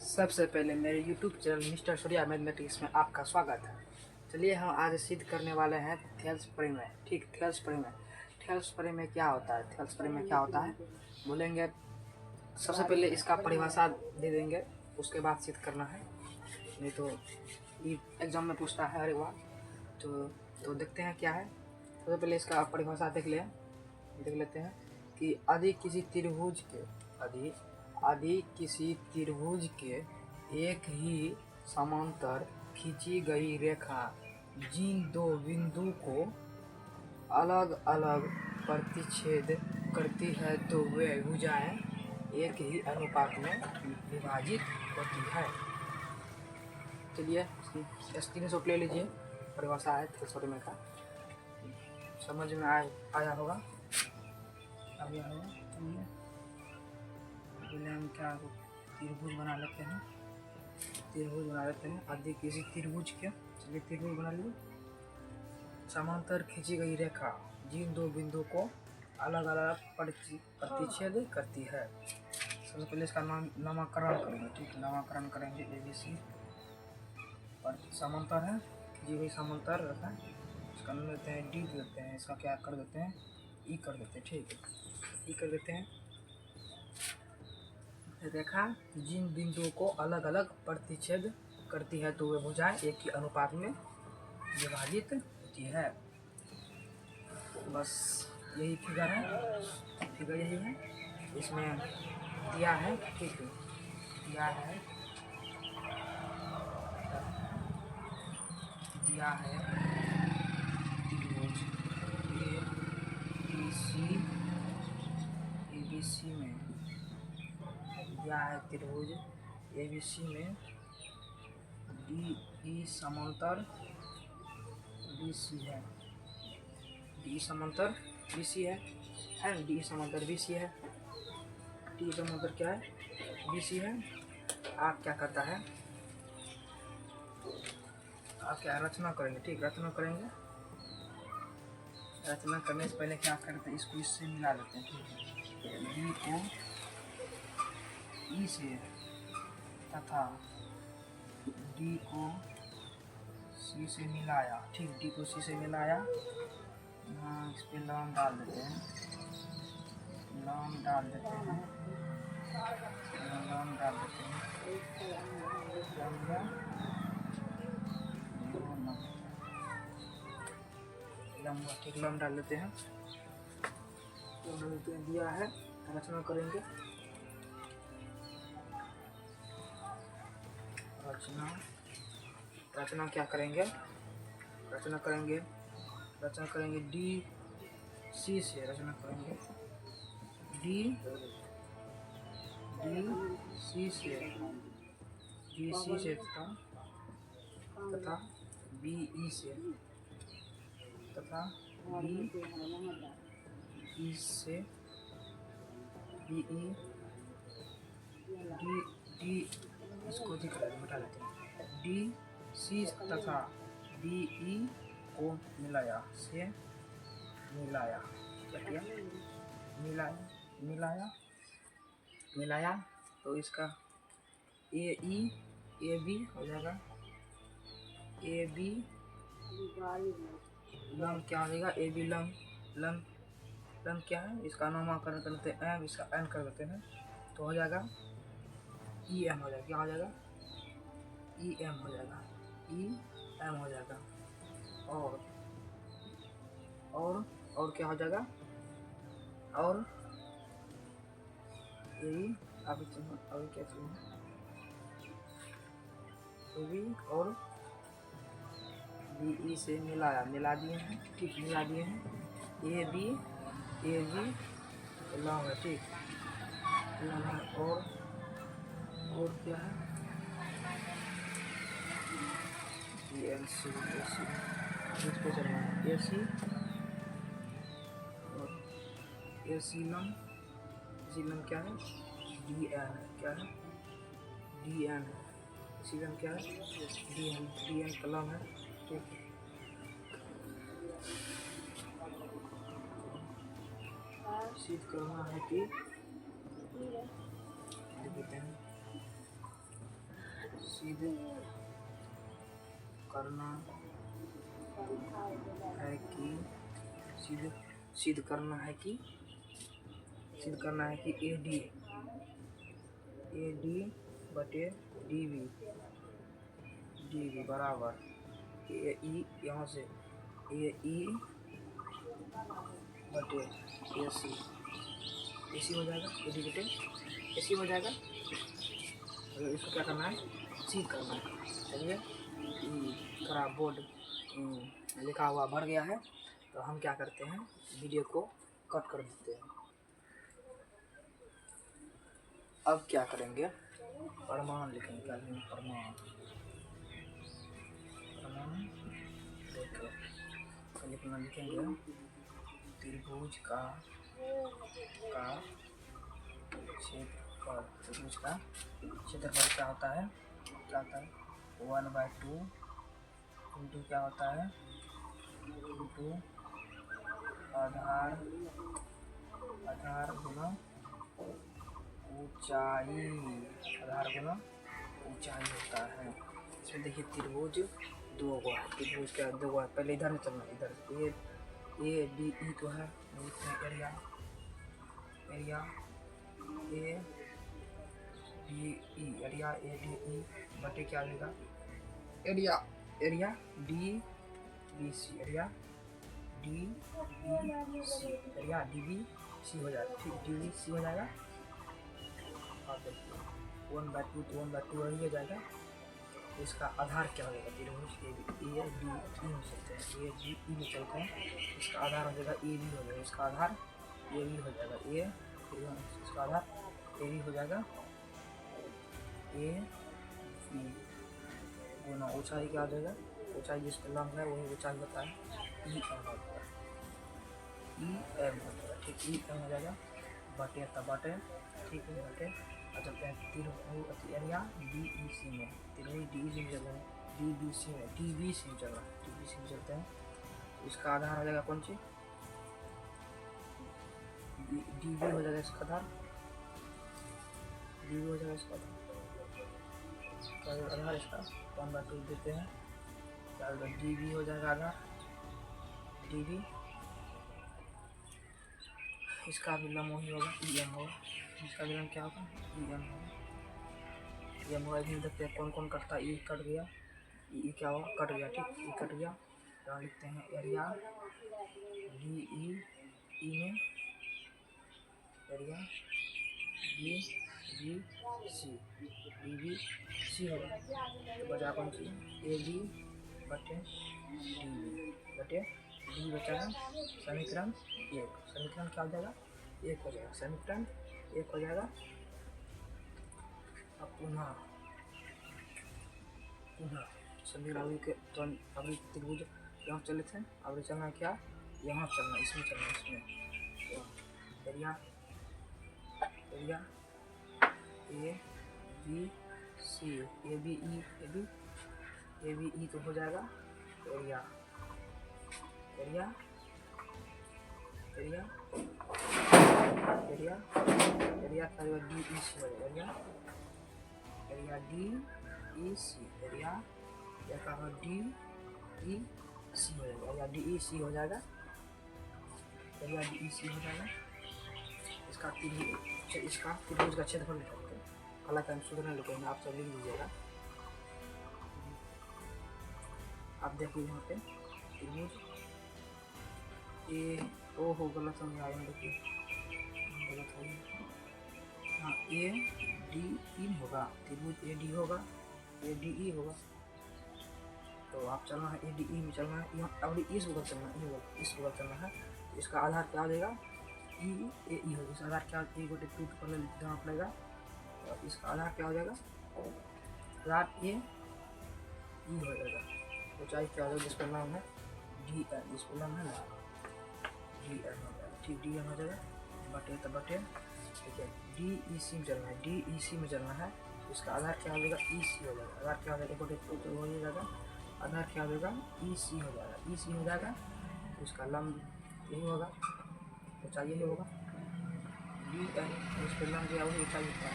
सबसे पहले मेरे YouTube channel mister Surya mathematics में आपका स्वागत है। चलिए हम आज सिद्ध करने वाले हैं थेल्स प्रमेय। ठीक, थेल्स प्रमेय। थेल्स प्रमेय क्या होता है? थेल्स प्रमेय क्या होता है बोलेंगे। सबसे पहले इसका परिभाषा दे देंगे, उसके बाद सिद्ध करना है, नहीं तो एग्जाम में पूछता है हर एक बार। तो देखते हैं क्या है। सबसे पहले इसका परिभाषा देख लेते हैं कि यदि किसी त्रिभुज के एक ही समांतर खींची गई रेखा जिन दो बिंदु को अलग अलग प्रतिच्छेद करती है तो वे भुजाएं एक ही अनुपात में विभाजित होती है। चलिए स्क्रीनशॉट ले लीजिए, परिभाषा है थेल्स प्रमेय का। समझ में आया होगा। पहले हम क्या त्रिभुज बना लेते हैं। यदि किसी त्रिभुज के, चलिए त्रिभुज बना लीजिए। समांतर खींची गई रेखा जिन दो बिंदु को अलग अलग प्रतिच्छेद करती है। सबसे पहले इसका नामकरण करेंगे। ठीक, नामकरण करेंगे। ABC समांतर है, खींची गई समांतर रेखा, इसका नाम लेते हैं D देते हैं। इसका क्या कर देते हैं? E कर देते हैं। ठीक है, E कर देते हैं। रेखा जिन बिंदुओं को अलग अलग प्रतिच्छेद करती है तो वे भुजाएं एक ही अनुपात में विभाजित होती है। बस यही फिगर है, फिगर यही है। इसमें दिया है, ठीक है, दिया है ABC में दिया है त्रिभुज ABC में DE समांतर BC है। DE समांतर BC है DE समांतर BC है। DE समांतर क्या है? BC है। आप क्या करता है, आप क्या रचना करेंगे। ठीक, रचना करेंगे। रचना करने से पहले क्या करते हैं, इसको इससे मिला लेते हैं। ठीक है, D को E से तथा D को C से मिलाया। ठीक, D को C से मिलाया। यहाँ इस पर लॉन्ग डाल देते हैं, लॉन्ग डाल देते हैं। लंबा, ठीक, लंबा डाल देते हैं। दिया है, रचना करेंगे। रचना क्या करेंगे? रचना करेंगे DC से रचना करेंगे। DC से तथा BE से तथा BE से BE D इसको मिटा लेते हैं। DC तथा DE को मिलाया क्या किया? मिलाया तो इसका AE AB हो जाएगा। AB लंब क्या हो जाएगा? AB लंब क्या है? इसका नामकरण कर देते हैं, इसका N कर देते हैं तो हो जाएगा EM हो जाएगा। क्या हो जाएगा? EM हो जाएगा। और क्या हो जाएगा? और यही अभी क्या चाहिए? और BE से मिला दिए हैं। ठीक, मिला दिए हैं। AB लॉन्ग है। ठीक, और क्या है? AC इस पे चलना है। AC लंब क्या है? DN क्या है? DN AC लंब क्या है? DN कलम है। ठीक, सिद्ध करना है कि देखते हैं। सिद्ध करना है कि सिद्ध करना है कि ए डी बटे डी वी बराबर ए ई, यहाँ से ए ई बटे ए सी हो जाएगा, ए डी बटे ए सी हो जाएगा। तो इसको क्या करना है, सिद्ध करना है। चलिए थोड़ा बोर्ड लिखा हुआ भर गया है, तो हम क्या करते हैं, वीडियो को कट कर देते हैं। अब क्या करेंगे, प्रमाण लिखेंगे। क्या लिखेंगे, प्रमाण देखो लिखना, लिखेंगे त्रिभुज का क्षेत्रफल। त्रिभुज का क्षेत्रफल क्या होता है, 1/2 इंटू क्या होता है, इंटू आधार गुना ऊंचाई, आधार गुना ऊंचाई होता है। इसमें देखिए त्रिभुज दो गो है, त्रिभुज का दो गो है। पहले इधर में चलना, इधर ए डी ई तो है, area A D E, area A D E बटे क्या लेगा, area D B C, area D B C, area D B C हो जाएगा। ठीक, डी बी सी हो जाएगा। और देखिए 1/2 तो 1/2 ही हो जाएगा। इसका आधार क्या हो जाएगा, त्रिभुज ए डी ई में चलते हैं, ए डी ई में चलते हैं। इसका आधार हो जाएगा ए बी हो जाएगा, इसका आधार ए बी हो जाएगा, इसका आधार ए बी हो जाएगा। ए बी गुना ऊंचाई क्या हो जाएगा, ऊंचाई जिस पर लंब है वही ऊंचाई होता है, ई एम हो जाएगा, ई एम हो जाएगा। ठीक, ई एम हो जाएगा बटे तब बटे, ठीक है बटे। और चलते हैं त्रिभुज एरिया डी ई सी में, त्रिभुज डी ई सी में चल रहे हैं, डी बी सी में, डी बी सी में चल रहा है, डी बी सी में चलते हैं। इसका आधार हो जाएगा कौन सी, डी बी हो जाएगा इसका आधार, डी बी हो जाएगा इसका आधार, इसका 1/2 देते हैं, क्या होगा, डी बी हो जाएगा आधार, डी बी। इसका विलंब वही होगा, ई एम होगा, इसका विलंब क्या होगा, ई एम होगा, ई एम होगा। इसमें देखते हैं कौन कौन कटता है, ई कट गया, ई क्या हुआ, कट गया। ठीक, ई कट गया। तो लिखते हैं एरिया डी ई में एरिया डी बी सी होगा। तो बचा कौन सी, ए बी बटे डी बचा है समीकरण 1। समीकरण क्या हो जाएगा, 1 हो जाएगा, समीकरण 1 हो जाएगा। अब पुनः समीकरण के तो अभी त्रिभुज यहाँ चले थे, अब चलना है क्या, यहाँ चलना, इसमें चलना, इसमें area A B C, A B E तो हो जाएगा, एरिया क्या होगा, डी ई सी हो जाएगा, एरिया डी ई सी, एरिया क्या होगा, डी ई सी हो जाएगा, एरिया डी ई सी हो जाएगा, एरिया डी ई सी हो जाएगा। इसका त्रिभुज का क्षेत्रफल निकालते हैं, हालांकि हम सुधरने लिखेंगे, आप सब लिख लीजिएगा। आप देखिए यहाँ पे त्रिभुज ए ओ हो, गलत हो गया, देखिए गलत हो गया, हाँ ए डी ई होगा, त्रिभुज ए डी होगा, ए डी ई होगा। तो आप चलना है ए डी ई में चलना है, यहाँ अभी इस बगल चलना है, इस बगल चलना है। तो इसका आधार क्या हो जाएगा, ई ए ई होगा, इसका आधार क्या, ए गोटे 2 पहले देना पड़ेगा। तो इसका आधार क्या हो जाएगा, आधार ए ई हो जाएगा। ऊंचाई क्या हो जाएगा, जिस पर नाम है डी एम, जिस पर नाम है ना डी एम हो जाएगा। ठीक, डी एम हो जाएगा बटे तब बटे, ठीक है। डी ई सी में चलना है, डी ई सी में चलना है। इसका आधार क्या हो जाएगा, ई सी हो जाएगा, आधार क्या हो जाएगा, गोटे तो हो जाएगा, आधार क्या हो जाएगा, ई सी हो जाएगा, ई सी हो जाएगा। तो इसका लंब यही होगा, ऊंचाई यही होगा, डी एम, इस पर लंब जो है वही ऊंचाई होता है,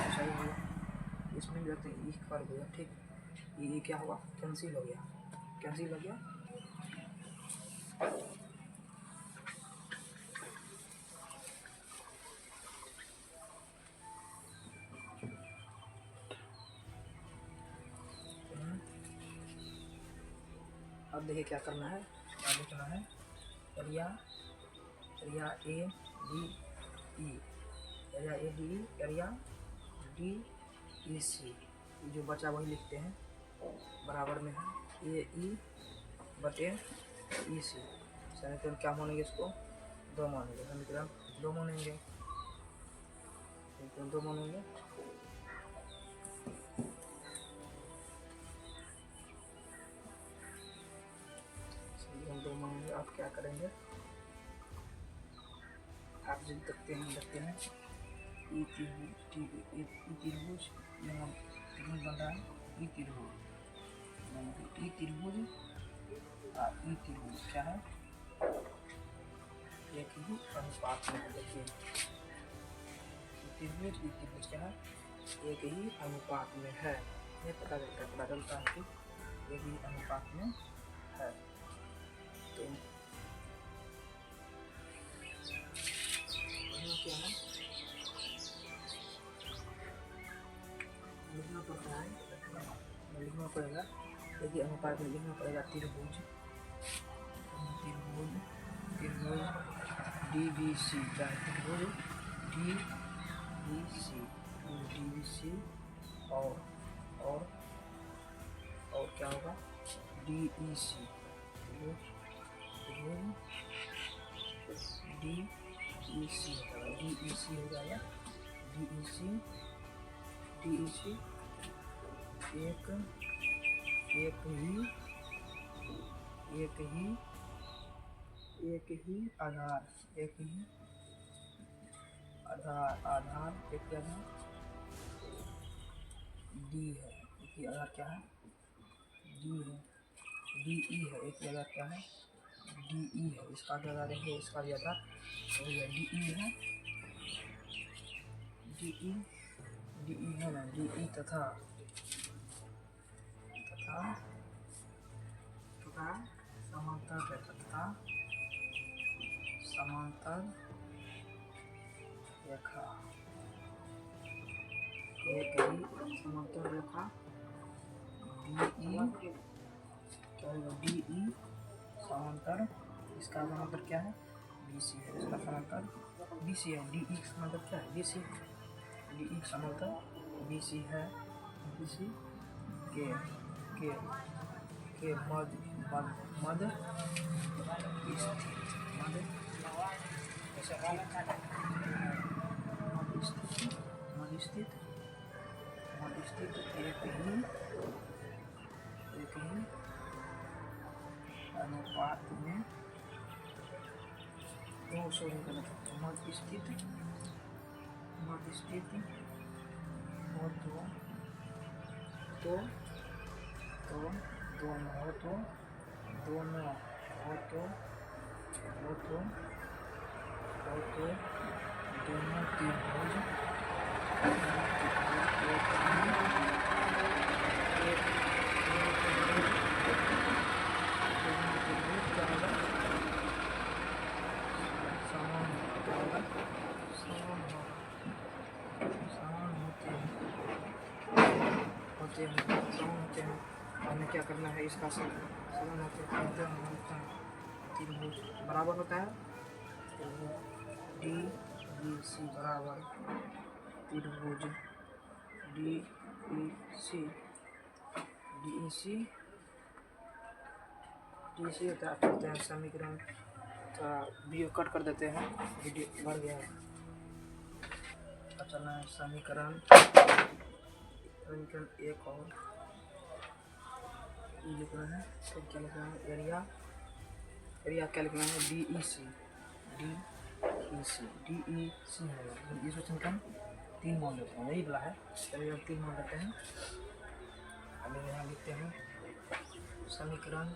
ऊंचाई होगा। इसमें जाते हैं, ई कर गया, ठीक। ये क्या हुआ, कैंसिल हो गया, कैंसिल हो गया। अब देखिए क्या करना है, क्या लिखना है, area area A D E, area A D E, area D E C, जो बचा वही लिखते हैं, बराबर में है ए ई बटे ई सी। समीकरण क्या मानेंगे, इसको दो मानेंगे, समीकरण दो मानेंगे, समीकरण दो मानेंगे। समीकरण दो मानेंगे, आप क्या करेंगे, आप जिन देखते हैं ई त्रिभुज यहाँ त्रिभुज बन रहा है, ई त्रिभुज और ई त्रिभुज क्या है, एक ही अनुपात में है। देखिए ई त्रिभुज क्या है, एक ही अनुपात में है, ये पता चलता है कि एक ही अनुपात में है। तो क्या है, लिखना पड़ता है, लिखना पड़ेगा, देखिए अनुपात में लिखना पड़ेगा त्रिभुज डी बी सी, क्या है त्रिभुज डी बी सी और क्या होगा, डी ई सी, त्रिभुज डी ई सी हो जाएगा, डी ई सी हो जाएगा, डी ई सी एक ही आधार, एक ही आधार डी है, एक ही आधार क्या है, डी है, डी ई है, एक ही आधार क्या है, डी ई है, इसका भी आधार है, इसका भी आधार वही है, डी ई है, डी ई है ना, डी ई तथा समांतर रेखा, एक ही समांतर रेखा डी ई, क्या होगा, डी ई समांतर, इसका समांतर क्या है, बी सी है, इसका समांतर बी सी है, डी ई समांतर क्या है, बी सी, डी ई समांतर बी सी है, बी सी के मध्य स्थित एक ही अनुपात में मध्य स्थित दोनों त्रिभुज होते हैं। हमें क्या करना है, इसका समान होते हैं, त्रिभुज बराबर होता है, डी बी सी बराबर त्रिभुज डी ई सी होता है। चलते हैं समीकरण, थोड़ा वीडियो कट कर देते हैं, वीडियो बढ़ गया है। चलना है समीकरण एक और लिखना है, तो क्या लिखना है, एरिया क्या लिखना है, डी ई सी है, इसको समीकरण 3 मान लेते हैं, यही बोला है, चलिए हम 3 मान लेते हैं। अभी यहाँ लिखते हैं समीकरण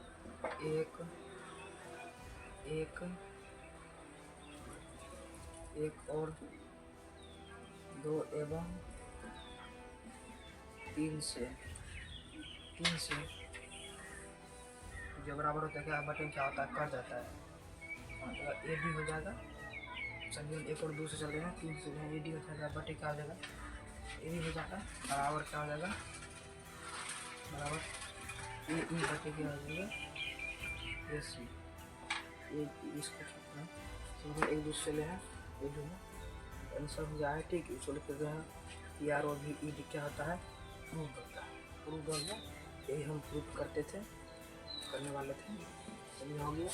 एक और 2 एवं तीन से जो बराबर होता है क्या बटे क्या होता है कट जाता है, ए डी हो जाएगा। चलिए हम एक और दूसरे चल रहे हैं, 3 से ए डी हो जाएगा बटे क्या हो जाएगा ए डी हो जाएगा बराबर क्या हो जाएगा बराबर ए ई बटे क्या हो जाएगा ए सी। ये इसको तो एक दूसरे ले हैं ए डी में आंसर हो जाए ठीक है। इसको लिखते हैं पी आर ओ भी ई डी क्या होता है प्रूव होता है, प्रूव हो गया। यही हम प्रूव करते थे करने वाले थे, चलिए हो गया।